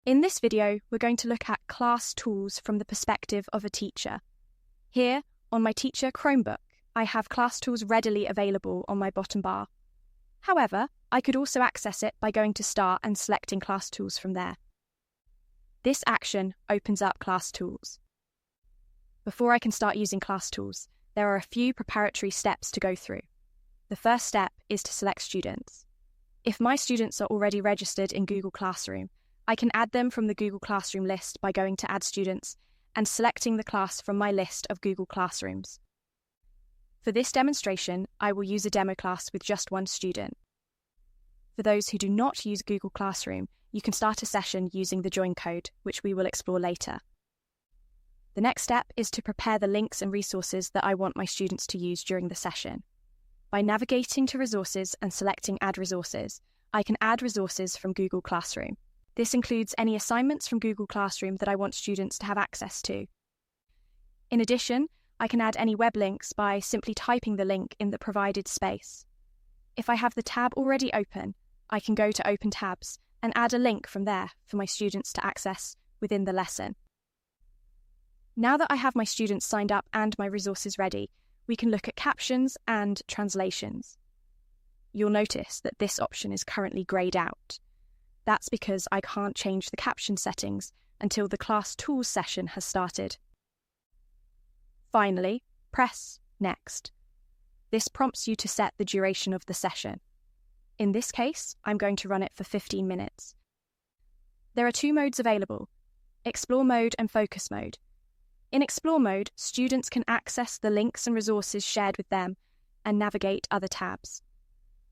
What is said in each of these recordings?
In this video, we're going to look at class tools from the perspective of a teacher. Here, on my teacher Chromebook, I have class tools readily available on my bottom bar. However, I could also access it by going to Start and selecting class tools from there. This action opens up class tools. Before I can start using class tools, there are a few preparatory steps to go through. The first step is to select students. If my students are already registered in Google Classroom, I can add them from the Google Classroom list by going to Add Students and selecting the class from my list of Google Classrooms. For this demonstration, I will use a demo class with just one student. For those who do not use Google Classroom, you can start a session using the join code, which we will explore later. The next step is to prepare the links and resources that I want my students to use during the session. By navigating to Resources and selecting Add Resources, I can add resources from Google Classroom. This includes any assignments from Google Classroom that I want students to have access to. In addition, I can add any web links by simply typing the link in the provided space. If I have the tab already open, I can go to Open Tabs and add a link from there for my students to access within the lesson. Now that I have my students signed up and my resources ready, we can look at captions and translations. You'll notice that this option is currently greyed out. That's because I can't change the caption settings until the Class Tools session has started. Finally, press Next. This prompts you to set the duration of the session. In this case, I'm going to run it for 15 minutes. There are two modes available, Explore Mode and Focus Mode. In Explore Mode, students can access the links and resources shared with them and navigate other tabs.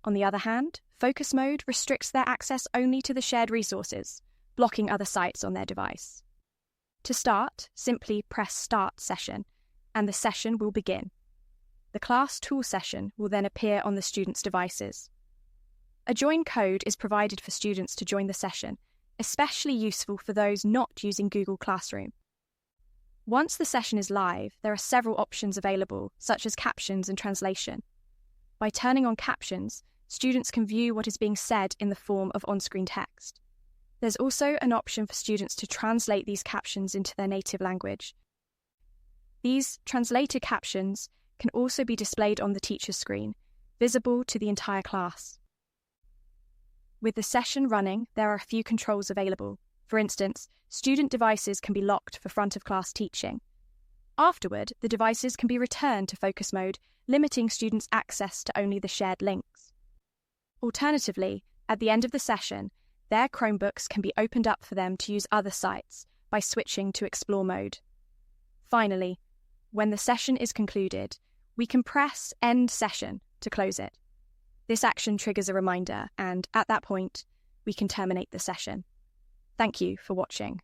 On the other hand, Focus Mode restricts their access only to the shared resources, blocking other sites on their device. To start, simply press Start Session, and the session will begin. The Class Tool session will then appear on the students' devices. A join code is provided for students to join the session, especially useful for those not using Google Classroom. Once the session is live, there are several options available, such as captions and translation. By turning on captions, students can view what is being said in the form of on-screen text. There's also an option for students to translate these captions into their native language. These translated captions can also be displayed on the teacher's screen, visible to the entire class. With the session running, there are a few controls available. For instance, student devices can be locked for front-of-class teaching. Afterward, the devices can be returned to focus mode, limiting students' access to only the shared links. Alternatively, at the end of the session, their Chromebooks can be opened up for them to use other sites by switching to Explore mode. Finally, when the session is concluded, we can press End Session to close it. This action triggers a reminder, and at that point, we can terminate the session. Thank you for watching.